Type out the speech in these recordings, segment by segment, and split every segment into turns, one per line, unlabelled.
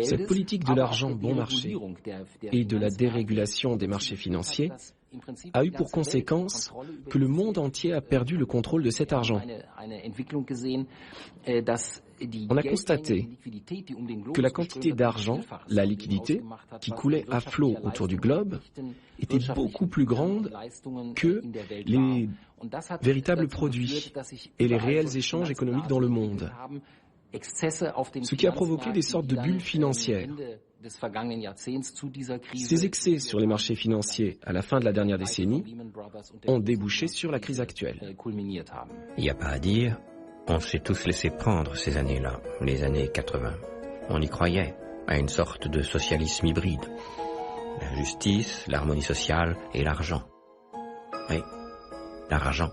Cette politique de l'argent bon marché et de la dérégulation des marchés financiers a eu pour conséquence que le monde entier a perdu le contrôle de cet argent. On a constaté que la quantité d'argent, la liquidité, qui coulait à flot autour du globe, était beaucoup plus grande que les véritables produits et les réels échanges économiques dans le monde, ce qui a provoqué des sortes de bulles financières. Ces excès sur les marchés financiers à la fin de la dernière décennie ont débouché sur la crise actuelle.
Il n'y a pas à dire, on s'est tous laissé prendre ces années-là, les années 80. On y croyait à une sorte de socialisme hybride. La justice, l'harmonie sociale et l'argent. Oui, l'argent.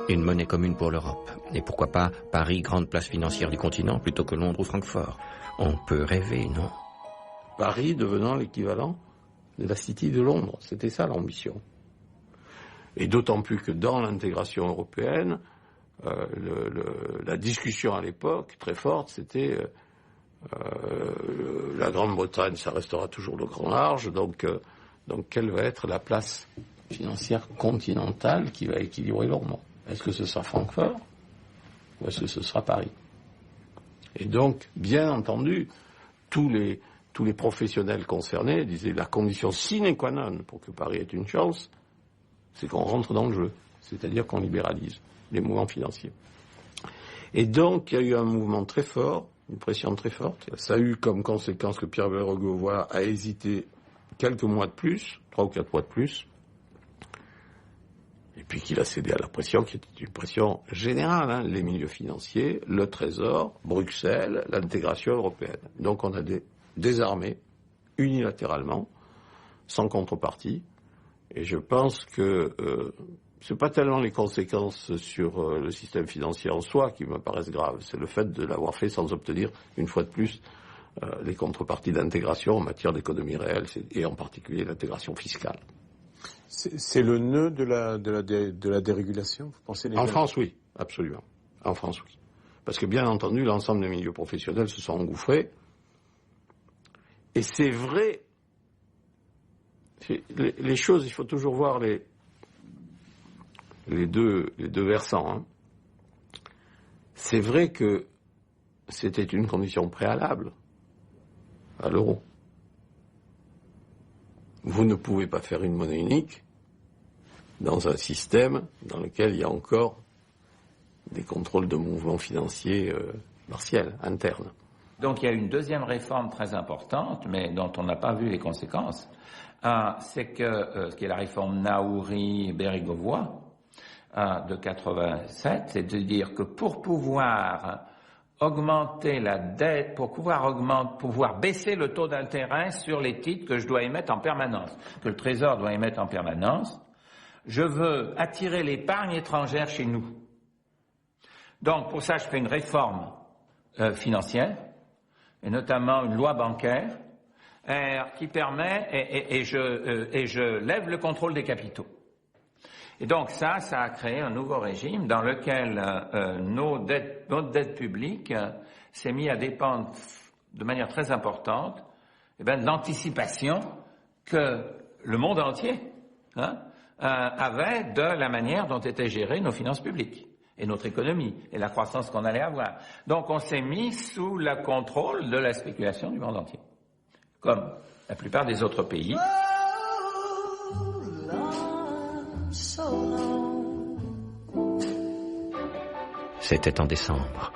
Une monnaie commune pour l'Europe. Et pourquoi pas Paris, grande place financière du continent, plutôt que Londres ou Francfort. On peut rêver, non?
Paris devenant l'équivalent de la City de Londres. C'était ça l'ambition. Et d'autant plus que dans l'intégration européenne, la discussion à l'époque, très forte, c'était la Grande-Bretagne, ça restera toujours le grand large, donc quelle va être la place financière continentale qui va équilibrer le monde? Est-ce que ce sera Francfort ou est-ce que ce sera Paris? Et donc, bien entendu, tous les professionnels concernés disaient la condition sine qua non pour que Paris ait une chance, c'est qu'on rentre dans le jeu, c'est-à-dire qu'on libéralise les mouvements financiers. Et donc, il y a eu un mouvement très fort, une pression très forte. Ça a eu comme conséquence que Pierre Bérégovoy a hésité quelques mois de plus, 3 ou 4 mois de plus, et puis qu'il a cédé à la pression, qui était une pression générale, hein, les milieux financiers, le Trésor, Bruxelles, l'intégration européenne. Donc on a désarmé unilatéralement, sans contrepartie, et je pense que c'est pas tellement les conséquences sur le système financier en soi qui me paraissent graves, c'est le fait de l'avoir fait sans obtenir, une fois de plus, les contreparties d'intégration en matière d'économie réelle, et en particulier l'intégration fiscale.
C'est le nœud de la dérégulation, vous pensez?
En France, oui, absolument. En France, oui. Parce que, bien entendu, l'ensemble des milieux professionnels se sont engouffrés. Et c'est vrai, les choses, il faut toujours voir les deux versants. Hein. C'est vrai que c'était une condition préalable à l'euro. Vous ne pouvez pas faire une monnaie unique dans un système dans lequel il y a encore des contrôles de mouvements financiers partiels, internes.
Donc il y a une deuxième réforme très importante, mais dont on n'a pas vu les conséquences, c'est que ce qui est la réforme Naouri-Bérégovoy de 87, c'est de dire que pour pouvoir augmenter la dette, pour pouvoir baisser le taux d'intérêt sur les titres que je dois émettre en permanence, que le Trésor doit émettre en permanence, je veux attirer l'épargne étrangère chez nous. Donc pour ça, je fais une réforme financière, et notamment une loi bancaire, qui permet, et je lève le contrôle des capitaux. Et donc ça a créé un nouveau régime dans lequel notre dette publique s'est mise à dépendre de manière très importante de l'anticipation que le monde entier avait de la manière dont étaient gérées nos finances publiques et notre économie et la croissance qu'on allait avoir. Donc on s'est mis sous le contrôle de la spéculation du monde entier, comme la plupart des autres pays.
C'était en décembre.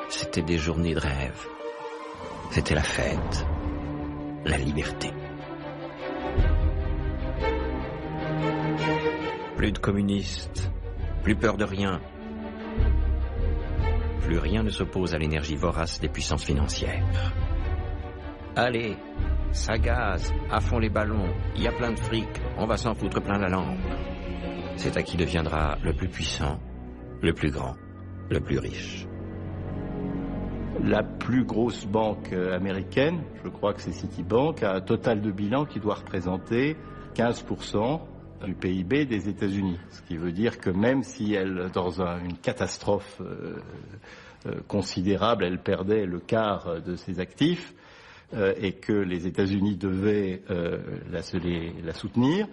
C'était des journées de rêve. C'était la fête. La liberté. Plus de communistes. Plus peur de rien. Plus rien ne s'oppose à l'énergie vorace des puissances financières. Allez, ça gaze, à fond les ballons, il y a plein de fric, on va s'en foutre plein la langue. C'est à qui deviendra le plus puissant, le plus grand, le plus riche.
La plus grosse banque américaine, je crois que c'est Citibank, a un total de bilan qui doit représenter 15% du PIB des États-Unis. Ce qui veut dire que même si elle, dans une catastrophe considérable, elle perdait le quart de ses actifs et que les États-Unis devaient la soutenir,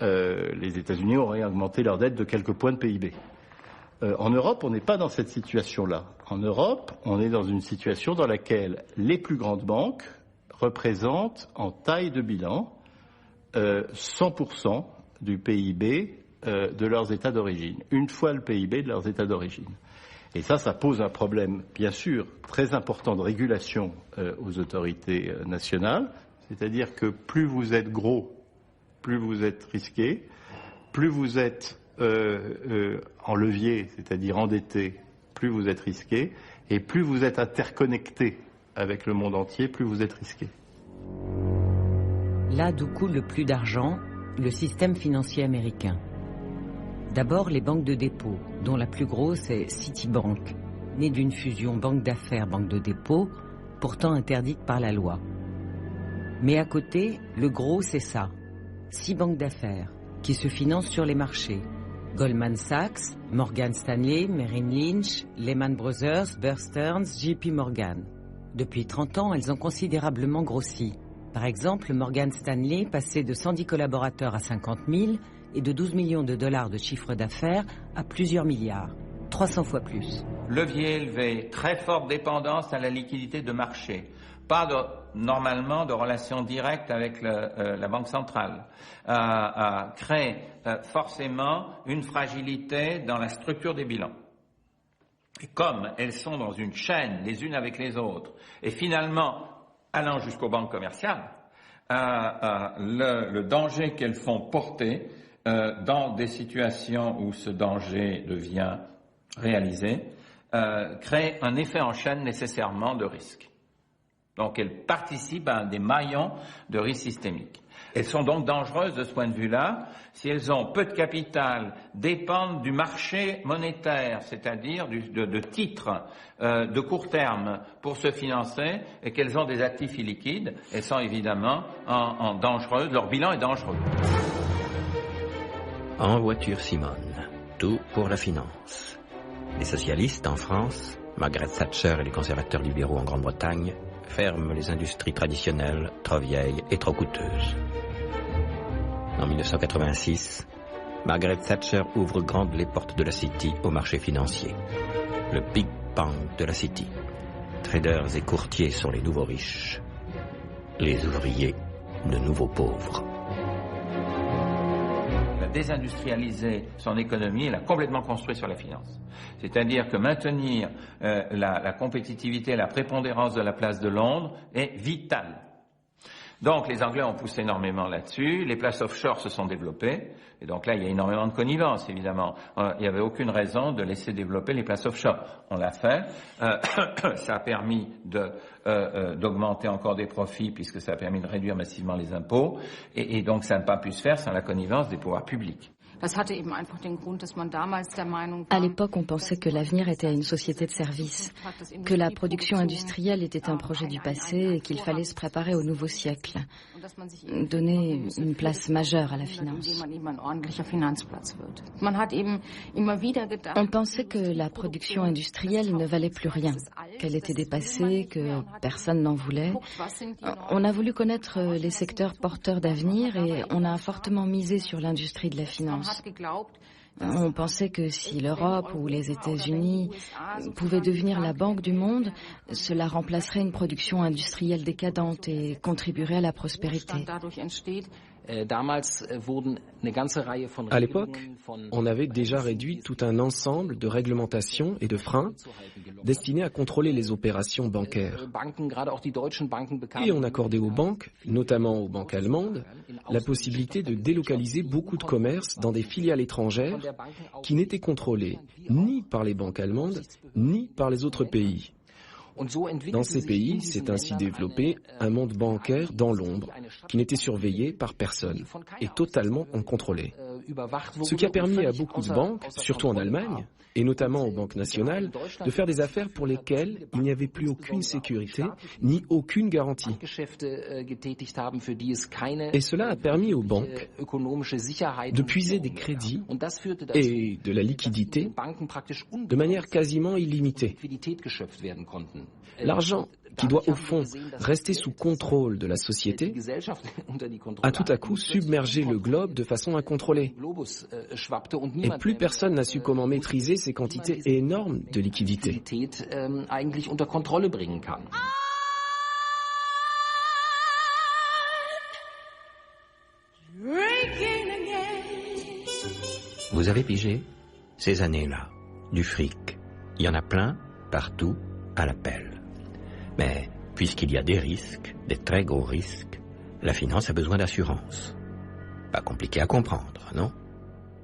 les États-Unis auraient augmenté leur dette de quelques points de PIB. En Europe, on n'est pas dans cette situation-là. En Europe, on est dans une situation dans laquelle les plus grandes banques représentent en taille de bilan 100% du PIB de leurs États d'origine, une fois le PIB de leurs États d'origine. Et ça pose un problème, bien sûr, très important de régulation aux autorités nationales, c'est-à-dire que plus vous êtes gros, plus vous êtes risqué, plus vous êtes en levier, c'est-à-dire endetté, plus vous êtes risqué, et plus vous êtes interconnecté avec le monde entier, plus vous êtes risqué.
Là d'où coule le plus d'argent, le système financier américain. D'abord les banques de dépôt, dont la plus grosse est Citibank, née d'une fusion banque d'affaires-banque de dépôt, pourtant interdite par la loi. Mais à côté, le gros c'est ça, 6 banques d'affaires, qui se financent sur les marchés. Goldman Sachs, Morgan Stanley, Merrill Lynch, Lehman Brothers, Bear Stearns, JP Morgan. Depuis 30 ans, elles ont considérablement grossi. Par exemple, Morgan Stanley passait de 110 collaborateurs à 50 000 et de 12 millions de dollars de chiffre d'affaires à plusieurs milliards, 300 fois plus.
Levier élevé, très forte dépendance à la liquidité de marché. Pas normalement de relation directe avec la Banque centrale. Crée forcément une fragilité dans la structure des bilans. Et comme elles sont dans une chaîne les unes avec les autres, et finalement allant jusqu'aux banques commerciales, le danger qu'elles font porter dans des situations où ce danger devient réalisé crée un effet en chaîne nécessairement de risque. Donc elles participent à un des maillons de risque systémique. Elles sont donc dangereuses de ce point de vue-là si elles ont peu de capital, dépendent du marché monétaire, c'est-à-dire de titres de court terme pour se financer et qu'elles ont des actifs illiquides. Elles sont évidemment en dangereuses, leur bilan est dangereux.
En voiture Simone, tout pour la finance. Les socialistes en France, Margaret Thatcher et les conservateurs libéraux en Grande-Bretagne ferment les industries traditionnelles, trop vieilles et trop coûteuses. En 1986, Margaret Thatcher ouvre grandes les portes de la City au marché financier. Le Big Bang de la City. Traders et courtiers sont les nouveaux riches. Les ouvriers, de nouveaux pauvres.
Elle a désindustrialisé son économie, elle a complètement construit sur la finance. C'est-à-dire que maintenir la compétitivité et la prépondérance de la place de Londres est vital. Donc les Anglais ont poussé énormément là-dessus, les places offshore se sont développées, et donc là il y a énormément de connivence évidemment. Il n'y avait aucune raison de laisser développer les places offshore. On l'a fait, ça a permis d'augmenter encore des profits puisque ça a permis de réduire massivement les impôts, et donc ça n'a pas pu se faire sans la connivence des pouvoirs publics.
À l'époque, on pensait que l'avenir était une société de services, que la production industrielle était un projet du passé et qu'il fallait se préparer au nouveau siècle, donner une place majeure à la finance. On pensait que la production industrielle ne valait plus rien, qu'elle était dépassée, que personne n'en voulait. On a voulu connaître les secteurs porteurs d'avenir et on a fortement misé sur l'industrie de la finance. On pensait que si l'Europe ou les États-Unis pouvaient devenir la banque du monde, cela remplacerait une production industrielle décadente et contribuerait à la prospérité.
À l'époque, on avait déjà réduit tout un ensemble de réglementations et de freins destinés à contrôler les opérations bancaires. Et on accordait aux banques, notamment aux banques allemandes, la possibilité de délocaliser beaucoup de commerces dans des filiales étrangères qui n'étaient contrôlées ni par les banques allemandes, ni par les autres pays. Dans ces pays, s'est ainsi développé un monde bancaire dans l'ombre, qui n'était surveillé par personne et totalement incontrôlé. Ce qui a permis à beaucoup de banques, surtout en Allemagne, et notamment aux banques nationales, de faire des affaires pour lesquelles il n'y avait plus aucune sécurité ni aucune garantie. Et cela a permis aux banques de puiser des crédits et de la liquidité de manière quasiment illimitée. L'argent qui doit au fond rester sous contrôle de la société, a tout à coup submergé le globe de façon incontrôlée. Et plus personne n'a su comment maîtriser ces quantités énormes de liquidités.
Vous avez pigé ces années-là, du fric. Il y en a plein, partout, à l'appel. Mais puisqu'il y a des risques, des très gros risques, la finance a besoin d'assurance. Pas compliqué à comprendre, non?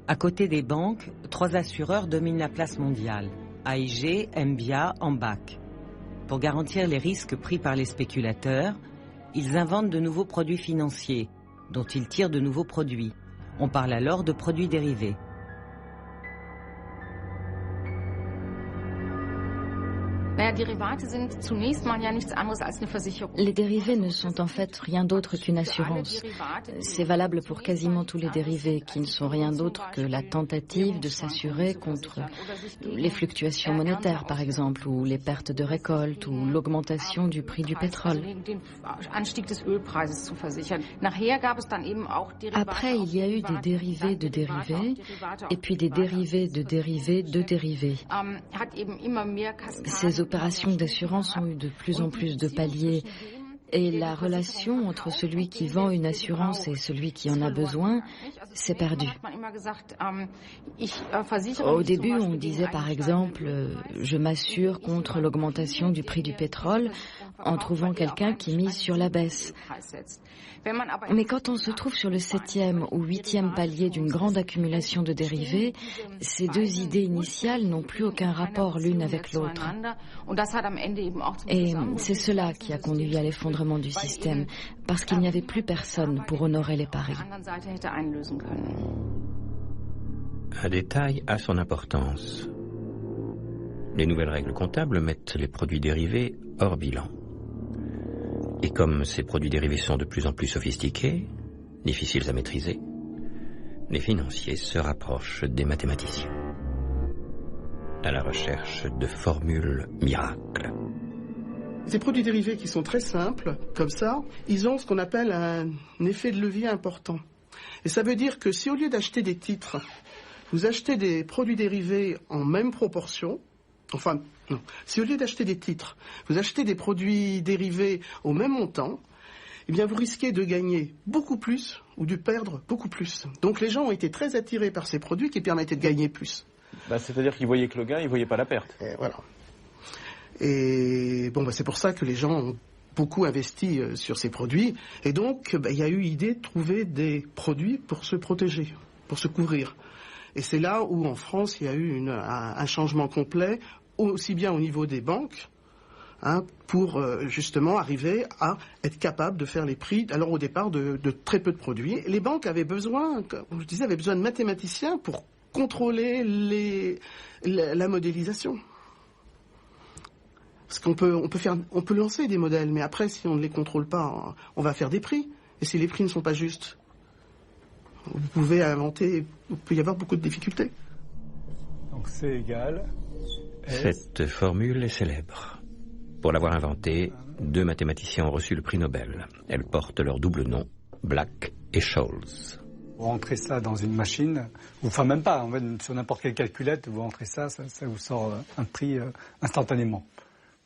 À côté des banques, 3 assureurs dominent la place mondiale. AIG, MBIA, Ambac. Pour garantir les risques pris par les spéculateurs, ils inventent de nouveaux produits financiers, dont ils tirent de nouveaux produits. On parle alors de produits dérivés.
Les dérivés ne sont en fait rien d'autre qu'une assurance. C'est valable pour quasiment tous les dérivés qui ne sont rien d'autre que la tentative de s'assurer contre les fluctuations monétaires, par exemple, ou les pertes de récolte, ou l'augmentation du prix du pétrole. Après, il y a eu des dérivés de dérivés, et puis des dérivés de dérivés de dérivés. Ces opérations d'assurance ont eu de plus en plus de paliers et la relation entre celui qui vend une assurance et celui qui en a besoin s'est perdue. Au début, on disait par exemple « je m'assure contre l'augmentation du prix du pétrole » en trouvant quelqu'un qui mise sur la baisse. Mais quand on se trouve sur le 7e ou 8e palier d'une grande accumulation de dérivés, ces deux idées initiales n'ont plus aucun rapport l'une avec l'autre. Et c'est cela qui a conduit à l'effondrement du système, parce qu'il n'y avait plus personne pour honorer les paris.
Un détail a son importance. Les nouvelles règles comptables mettent les produits dérivés hors bilan. Et comme ces produits dérivés sont de plus en plus sophistiqués, difficiles à maîtriser, les financiers se rapprochent des mathématiciens, à la recherche de formules miracles.
Ces produits dérivés qui sont très simples, comme ça, ils ont ce qu'on appelle un effet de levier important. Et ça veut dire que si au lieu d'acheter des titres, vous achetez des produits dérivés en même proportion, enfin, non. Si au lieu d'acheter des titres, vous achetez des produits dérivés au même montant, eh bien vous risquez de gagner beaucoup plus ou de perdre beaucoup plus. Donc les gens ont été très attirés par ces produits qui permettaient de gagner plus.
C'est-à-dire qu'ils voyaient que le gain, ils ne voyaient pas la perte.
Et voilà. Et bon, c'est pour ça que les gens ont beaucoup investi sur ces produits. Et donc, il y a eu l'idée de trouver des produits pour se protéger, pour se couvrir. Et c'est là où, en France, il y a eu un changement complet, aussi bien au niveau des banques, pour justement arriver à être capable de faire les prix, alors au départ, de très peu de produits. Les banques avaient besoin, comme je disais, de mathématiciens pour contrôler la modélisation. Parce qu'on peut lancer des modèles, mais après, si on ne les contrôle pas, on va faire des prix. Et si les prix ne sont pas justes, vous pouvez inventer, il peut y avoir beaucoup de difficultés.
Donc c'est égal.
Cette formule est célèbre. Pour l'avoir inventée, 2 mathématiciens ont reçu le prix Nobel. Elles portent leur double nom, Black et Scholes.
Vous rentrez ça dans une machine, enfin même pas, en fait, sur n'importe quelle calculette, vous rentrez ça vous sort un prix instantanément.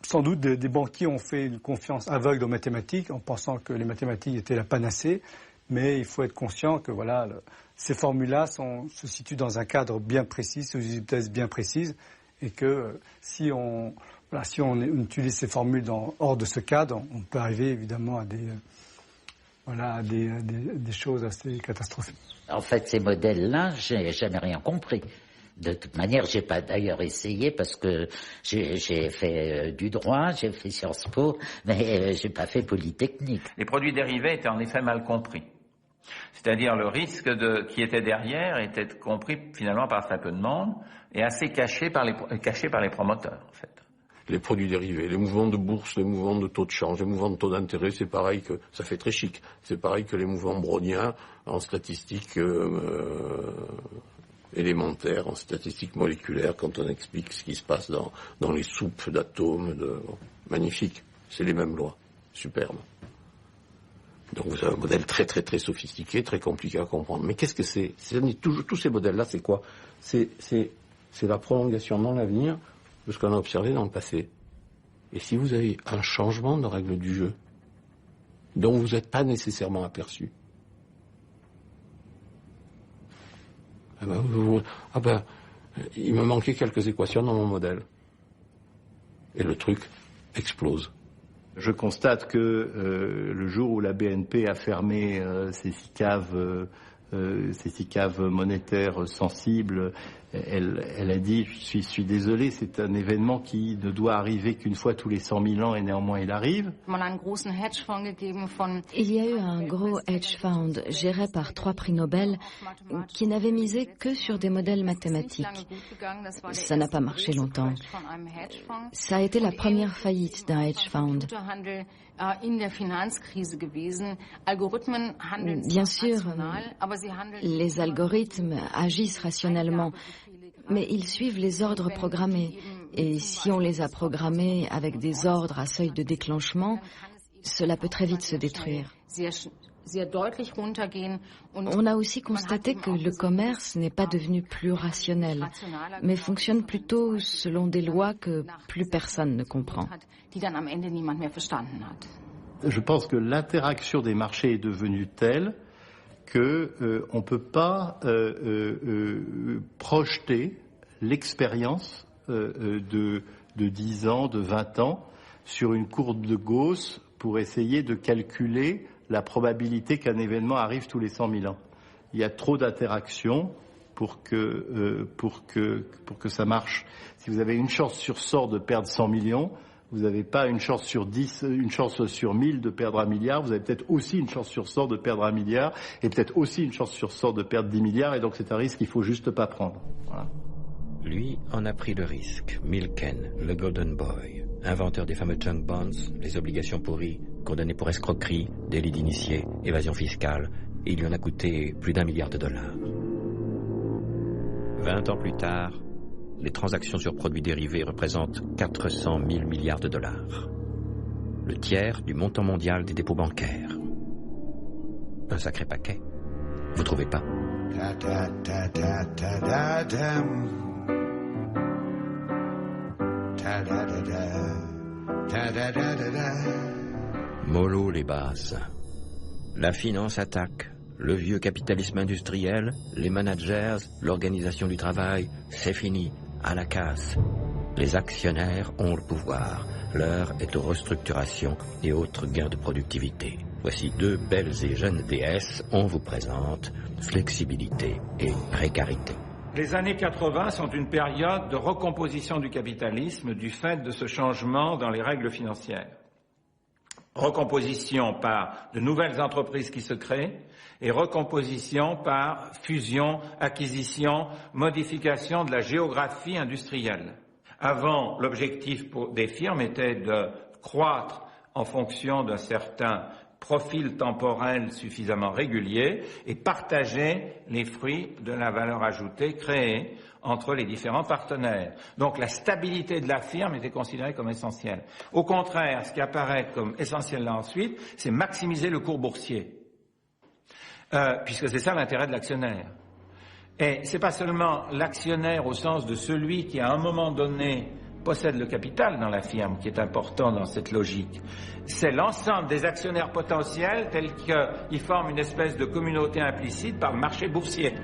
Sans doute des banquiers ont fait une confiance aveugle aux mathématiques en pensant que les mathématiques étaient la panacée, mais il faut être conscient que voilà, ces formules-là se situent dans un cadre bien précis, sous une hypothèse bien précise, et que si on utilise ces formules hors de ce cadre, on peut arriver évidemment à des choses assez catastrophiques.
En fait, ces modèles-là, j'ai jamais rien compris. De toute manière, j'ai pas d'ailleurs essayé parce que j'ai fait du droit, j'ai fait Sciences Po, mais j'ai pas fait Polytechnique.
Les produits dérivés étaient en effet mal compris. C'est-à-dire le risque qui était derrière était compris finalement par très peu de monde et assez caché par les promoteurs, en fait.
Les produits dérivés, les mouvements de bourse, les mouvements de taux de change, les mouvements de taux d'intérêt, c'est pareil que, ça fait très chic, c'est pareil que les mouvements browniens en statistique élémentaire, en statistique moléculaire, quand on explique ce qui se passe dans les soupes d'atomes. Magnifique, c'est les mêmes lois, superbe. Donc vous avez un modèle très très très sophistiqué, très compliqué à comprendre. Mais qu'est-ce que c'est? Tous ces modèles-là, c'est quoi? C'est la prolongation dans l'avenir de ce qu'on a observé dans le passé. Et si vous avez un changement de règle du jeu, dont vous n'êtes pas nécessairement aperçu, il me manquait quelques équations dans mon modèle. Et le truc explose.
Je constate que le jour où la BNP a fermé ses six caves monétaires sensibles, elle a dit je suis désolé, c'est un événement qui ne doit arriver qu'une fois tous les 100 000 ans et néanmoins il arrive.
Il y a eu un gros hedge fund géré par 3 prix Nobel qui n'avait misé que sur des modèles mathématiques. Ça n'a pas marché longtemps. Ça a été la première faillite d'un hedge fund. Bien sûr, les algorithmes agissent rationnellement, mais ils suivent les ordres programmés. Et si on les a programmés avec des ordres à seuil de déclenchement, cela peut très vite se détruire. On a aussi constaté que le commerce n'est pas devenu plus rationnel, mais fonctionne plutôt selon des lois que plus personne ne comprend.
Je pense que l'interaction des marchés est devenue telle que on ne peut pas projeter l'expérience de 10 ans, de 20 ans sur une courbe de Gauss pour essayer de calculer la probabilité qu'un événement arrive tous les 100 000 ans. Il y a trop d'interactions pour que ça marche. Si vous avez une chance sur 100 de perdre 100 millions, vous n'avez pas une chance sur 10, une chance sur 1000 de perdre 1 milliard, vous avez peut-être aussi une chance sur 100 de perdre 1 milliard, et peut-être aussi une chance sur 100 de perdre 10 milliards, et donc c'est un risque qu'il ne faut juste pas prendre. Voilà.
Lui en a pris le risque. Milken, le Golden Boy, inventeur des fameux junk bonds, les obligations pourries, condamné pour escroquerie, délit d'initié, évasion fiscale, et il lui en a coûté plus d'1 milliard de dollars. 20 ans plus tard, les transactions sur produits dérivés représentent 400 000 milliards de dollars. Le tiers du montant mondial des dépôts bancaires. Un sacré paquet. Vous trouvez pas? Mollo les basses. La finance attaque. Le vieux capitalisme industriel, les managers, l'organisation du travail, c'est fini, à la casse. Les actionnaires ont le pouvoir. L'heure est aux restructurations et autres gains de productivité. Voici 2 belles et jeunes déesses, on vous présente flexibilité et précarité.
Les années 80 sont une période de recomposition du capitalisme du fait de ce changement dans les règles financières. Recomposition par de nouvelles entreprises qui se créent et recomposition par fusion, acquisition, modification de la géographie industrielle. Avant, l'objectif des firmes était de croître en fonction d'un certain profil temporel suffisamment régulier et partager les fruits de la valeur ajoutée créée entre les différents partenaires. Donc la stabilité de la firme était considérée comme essentielle. Au contraire, ce qui apparaît comme essentiel là ensuite, c'est maximiser le cours boursier, puisque c'est ça l'intérêt de l'actionnaire. Et c'est pas seulement l'actionnaire au sens de celui qui à un moment donné possède le capital dans la firme qui est important dans cette logique. C'est l'ensemble des actionnaires potentiels tels qu'ils forment une espèce de communauté implicite par le marché boursier.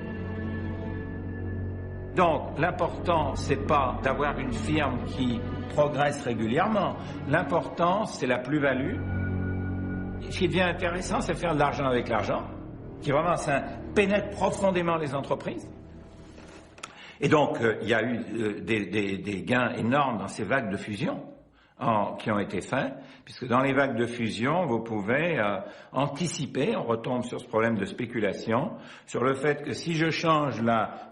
Donc, l'important, c'est pas d'avoir une firme qui progresse régulièrement. L'important, c'est la plus-value. Ce qui devient intéressant, c'est faire de l'argent avec l'argent, qui vraiment ça pénètre profondément les entreprises. Et donc, il y a eu des gains énormes dans ces vagues de fusion. qui ont été faits, puisque dans les vagues de fusion, vous pouvez anticiper, on retombe sur ce problème de spéculation, sur le fait que si je change la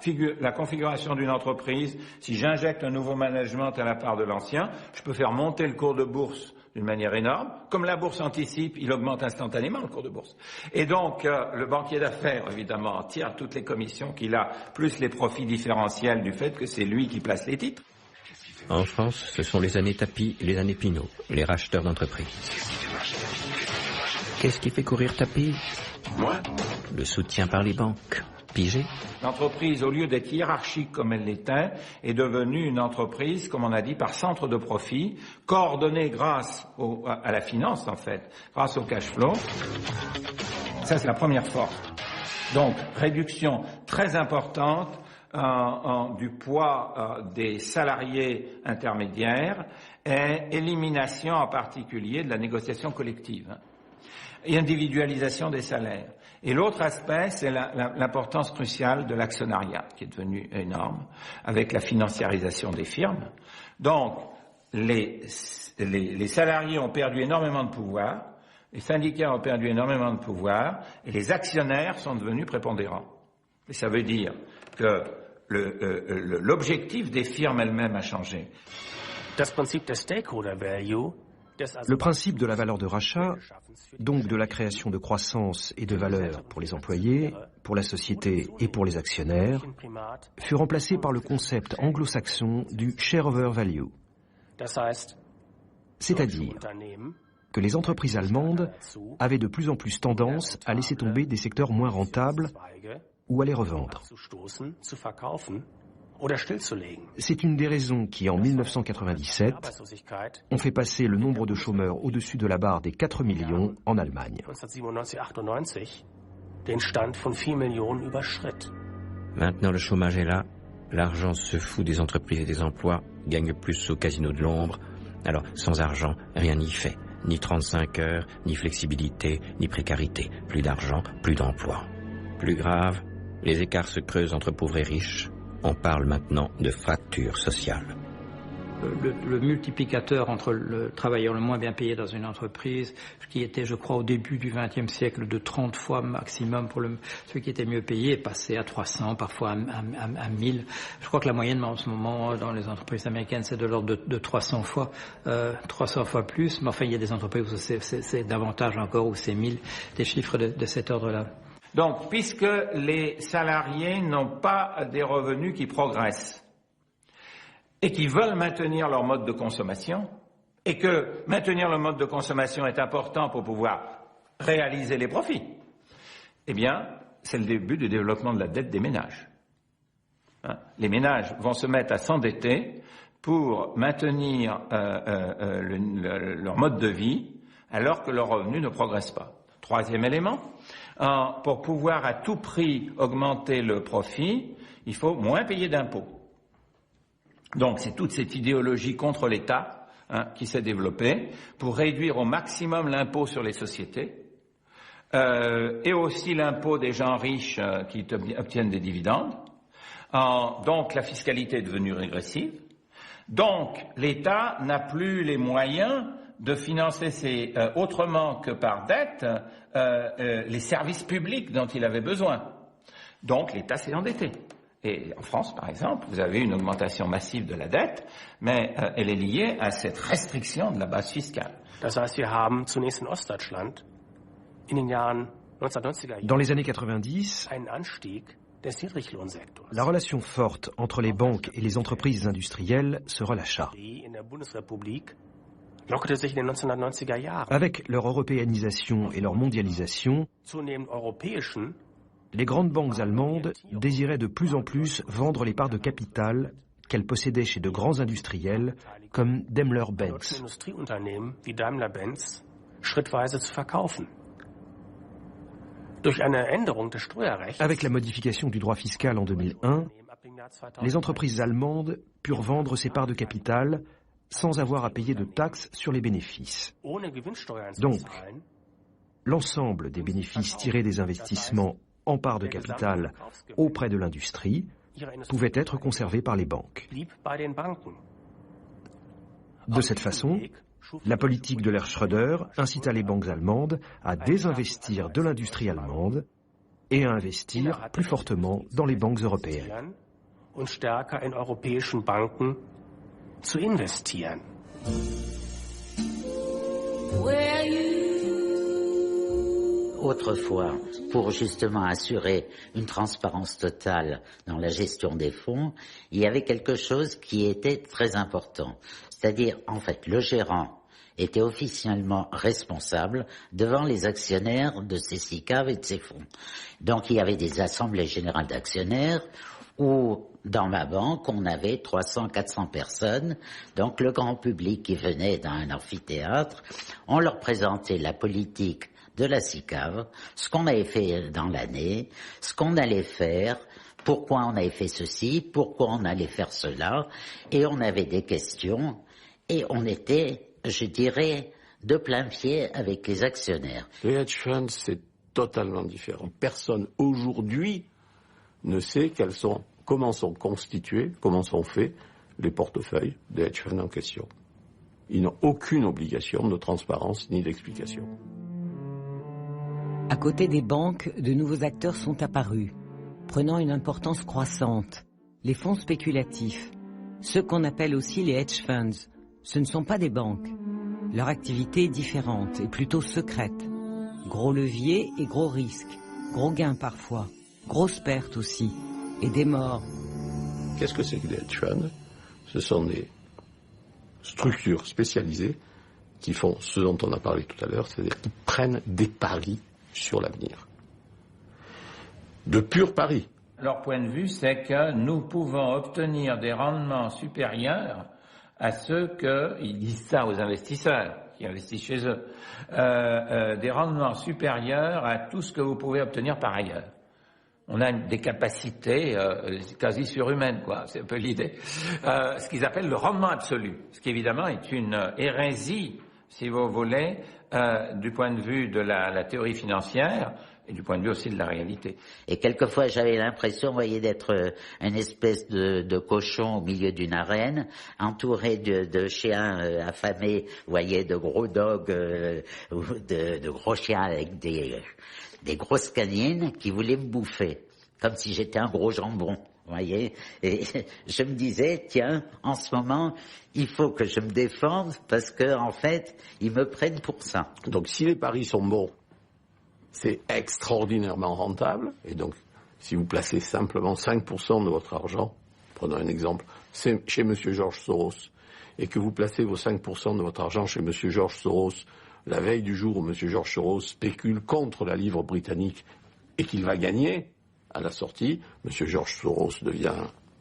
configuration d'une entreprise, si j'injecte un nouveau management à la part de l'ancien, je peux faire monter le cours de bourse d'une manière énorme. Comme la bourse anticipe, il augmente instantanément le cours de bourse. Et donc, le banquier d'affaires, évidemment, tire toutes les commissions qu'il a, plus les profits différentiels du fait que c'est lui qui place les titres.
En France, ce sont les années Tapie et les années Pinault, les racheteurs d'entreprises. Qu'est-ce qui fait courir Tapie?
Moi?
Le soutien par les banques. Pigé?
L'entreprise, au lieu d'être hiérarchique comme elle l'était, est devenue une entreprise, comme on a dit, par centre de profit, coordonnée grâce à la finance, en fait, grâce au cash flow. Ça, c'est la première force. Donc, réduction très importante du poids des salariés intermédiaires et élimination en particulier de la négociation collective et individualisation des salaires. Et l'autre aspect, c'est l'importance cruciale de l'actionnariat, qui est devenu énorme, avec la financiarisation des firmes. Donc, les salariés ont perdu énormément de pouvoir, les syndicats ont perdu énormément de pouvoir, et les actionnaires sont devenus prépondérants. Et ça veut dire que l'objectif des firmes elles-mêmes a changé.
Le principe de la valeur de rachat, donc de la création de croissance et de valeur pour les employés, pour la société et pour les actionnaires, fut remplacé par le concept anglo-saxon du shareover value. C'est-à-dire que les entreprises allemandes avaient de plus en plus tendance à laisser tomber des secteurs moins rentables ou à les revendre. C'est une des raisons qui, en 1997, ont fait passer le nombre de chômeurs au-dessus de la barre des 4 millions en Allemagne.
Maintenant, le chômage est là, l'argent se fout des entreprises et des emplois, gagne plus au casino de l'ombre. Alors, sans argent, rien n'y fait. Ni 35 heures, ni flexibilité, ni précarité. Plus d'argent, plus d'emploi. Plus grave, les écarts se creusent entre pauvres et riches. On parle maintenant de fracture sociale.
Le multiplicateur entre le travailleur le moins bien payé dans une entreprise, qui était, je crois, au début du XXe siècle, de 30 fois maximum pour celui qui était mieux payé, est passé à 300, parfois à 1000. Je crois que la moyenne en ce moment dans les entreprises américaines, c'est de l'ordre de 300 fois plus. Mais enfin, il y a des entreprises où c'est davantage encore, où c'est 1000, des chiffres de cet ordre-là.
Donc, puisque les salariés n'ont pas des revenus qui progressent et qui veulent maintenir leur mode de consommation, et que maintenir le mode de consommation est important pour pouvoir réaliser les profits, eh bien, c'est le début du développement de la dette des ménages. Les ménages vont se mettre à s'endetter pour maintenir leur mode de vie alors que leurs revenus ne progressent pas. Troisième élément, pour pouvoir à tout prix augmenter le profit, il faut moins payer d'impôts. Donc c'est toute cette idéologie contre l'État qui s'est développée pour réduire au maximum l'impôt sur les sociétés et aussi l'impôt des gens riches qui obtiennent des dividendes. Donc la fiscalité est devenue régressive. Donc l'État n'a plus les moyens de financer autrement que par dette les services publics dont il avait besoin. Donc l'État s'est endetté. Et en France, par exemple, vous avez une augmentation massive de la dette, mais elle est liée à cette restriction de la base fiscale.
Dans les années 90, la relation forte entre les banques et les entreprises industrielles se relâcha. Avec leur européanisation et leur mondialisation, les grandes banques allemandes désiraient de plus en plus vendre les parts de capital qu'elles possédaient chez de grands industriels comme Daimler-Benz. Avec la modification du droit fiscal en 2001, les entreprises allemandes purent vendre ces parts de capital sans avoir à payer de taxes sur les bénéfices. Donc, l'ensemble des bénéfices tirés des investissements en part de capital auprès de l'industrie pouvaient être conservés par les banques. De cette façon, la politique de l'ère Schröder incita les banques allemandes à désinvestir de l'industrie allemande et à investir plus fortement dans les banques européennes.
Autrefois, pour justement assurer une transparence totale dans la gestion des fonds, il y avait quelque chose qui était très important. C'est-à-dire, en fait, le gérant était officiellement responsable devant les actionnaires de ces SICAV et de ces fonds. Donc, il y avait des assemblées générales d'actionnaires où, dans ma banque, on avait 300, 400 personnes. Donc, le grand public qui venait dans un amphithéâtre, on leur présentait la politique de la SICAV, ce qu'on avait fait dans l'année, ce qu'on allait faire, pourquoi on avait fait ceci, pourquoi on allait faire cela, et on avait des questions, et on était, je dirais, de plein pied avec les actionnaires.
Les hedge funds, c'est totalement différent. Personne aujourd'hui ne sait comment sont constitués, comment sont faits les portefeuilles des hedge funds en question. Ils n'ont aucune obligation de transparence ni d'explication.
À côté des banques, de nouveaux acteurs sont apparus, prenant une importance croissante. Les fonds spéculatifs, ceux qu'on appelle aussi les hedge funds, ce ne sont pas des banques. Leur activité est différente et plutôt secrète. Gros levier et gros risques, gros gains parfois, grosses pertes aussi, et des morts.
Qu'est-ce que c'est que les hedge funds? Ce sont des structures spécialisées qui font ce dont on a parlé tout à l'heure, c'est-à-dire qu'ils prennent des paris sur l'avenir. De purs paris.
Leur point de vue, c'est que nous pouvons obtenir des rendements supérieurs à ceux ils disent ça aux investisseurs qui investissent chez eux, des rendements supérieurs à tout ce que vous pouvez obtenir par ailleurs. On a des capacités quasi surhumaines, quoi. C'est un peu l'idée. Ce qu'ils appellent le rendement absolu, ce qui évidemment est une hérésie, si vous voulez, du point de vue de la théorie financière et du point de vue aussi de la réalité.
Et quelquefois, j'avais l'impression, vous voyez, d'être une espèce de cochon au milieu d'une arène, entouré de chiens affamés, vous voyez, de gros dogs, ou de gros chiens avec des grosses canines qui voulaient me bouffer, comme si j'étais un gros jambon. Vous voyez, et je me disais, tiens, en ce moment, il faut que je me défende parce que, en fait, ils me prennent pour ça.
Donc, si les paris sont bons, c'est extraordinairement rentable. Et donc, si vous placez simplement 5% de votre argent, prenons un exemple, c'est chez M. George Soros, et que vous placez vos 5% de votre argent chez M. George Soros la veille du jour où M. George Soros spécule contre la livre britannique et qu'il va gagner, à la sortie, M. George Soros devient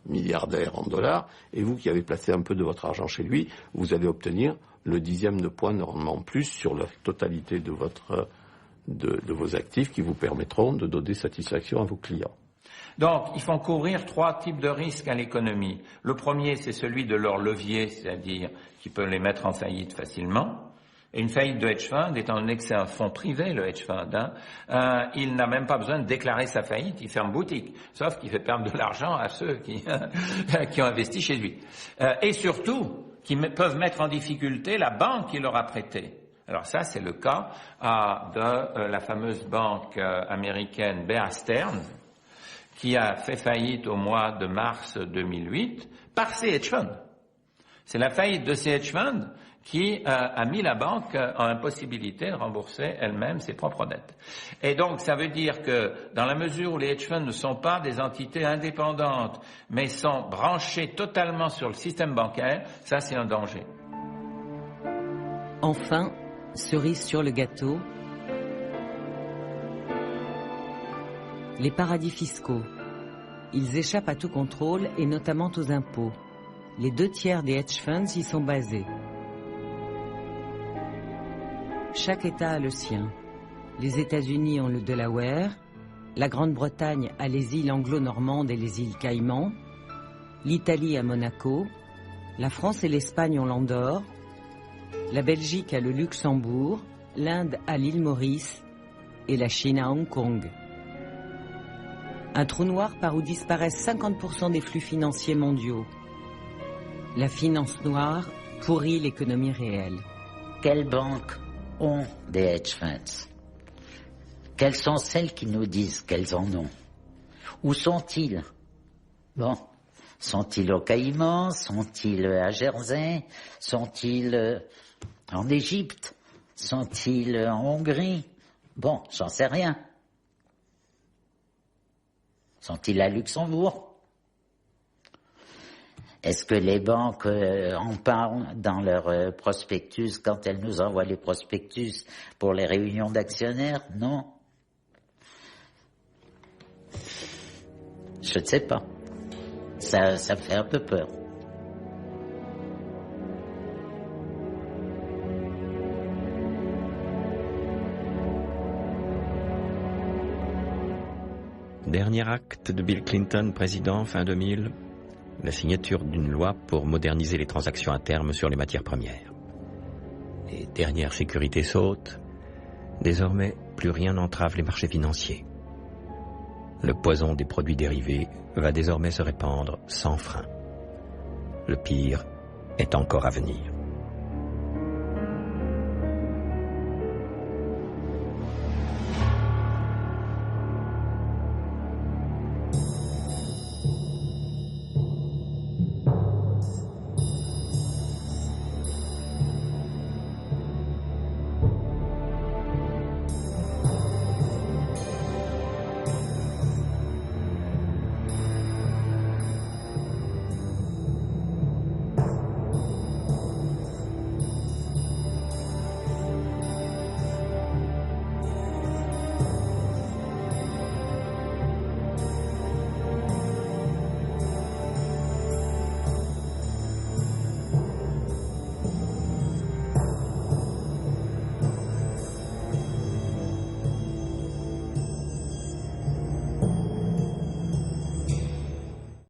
milliardaire en dollars, et vous qui avez placé un peu de votre argent chez lui, vous allez obtenir le 10e de point de rendement en plus sur la totalité de vos actifs qui vous permettront de donner satisfaction à vos clients.
Donc, ils font couvrir 3 types de risques à l'économie. Le premier, c'est celui de leur levier, c'est-à-dire qui peut les mettre en faillite facilement. Et une faillite de hedge fund, étant donné que c'est un fonds privé, le hedge fund, il n'a même pas besoin de déclarer sa faillite, il ferme boutique, sauf qu'il fait perdre de l'argent à ceux qui ont investi chez lui. Et surtout, qui peuvent mettre en difficulté la banque qui leur a prêté. Alors ça, c'est le cas de la fameuse banque américaine Bear Stearns, qui a fait faillite au mois de mars 2008 par ces hedge funds. C'est la faillite de ces hedge funds qui a mis la banque en impossibilité de rembourser elle-même ses propres dettes. Et donc, ça veut dire que dans la mesure où les hedge funds ne sont pas des entités indépendantes, mais sont branchés totalement sur le système bancaire, ça c'est un danger.
Enfin, cerise sur le gâteau, les paradis fiscaux. Ils échappent à tout contrôle et notamment aux impôts. Les 2/3 des hedge funds y sont basés. Chaque État a le sien. Les États-Unis ont le Delaware, la Grande-Bretagne a les îles anglo-normandes et les îles Caïmans, l'Italie a Monaco, la France et l'Espagne ont l'Andorre, la Belgique a le Luxembourg, l'Inde a l'île Maurice et la Chine à Hong Kong. Un trou noir par où disparaissent 50% des flux financiers mondiaux. La finance noire pourrit l'économie réelle.
Quelles banques ont des hedge funds? Quelles sont celles qui nous disent qu'elles en ont? Où sont-ils? Bon, sont-ils aux Caïmans? Sont-ils à Jersey? Sont-ils en Égypte? Sont-ils en Hongrie? Bon, j'en sais rien. Sont-ils à Luxembourg? Est-ce que les banques en parlent dans leurs prospectus quand elles nous envoient les prospectus pour les réunions d'actionnaires? Non. Je ne sais pas. Ça me fait un peu peur.
Dernier acte de Bill Clinton, président, fin 2000, la signature d'une loi pour moderniser les transactions à terme sur les matières premières. Les dernières sécurités sautent. Désormais, plus rien n'entrave les marchés financiers. Le poison des produits dérivés va désormais se répandre sans frein. Le pire est encore à venir.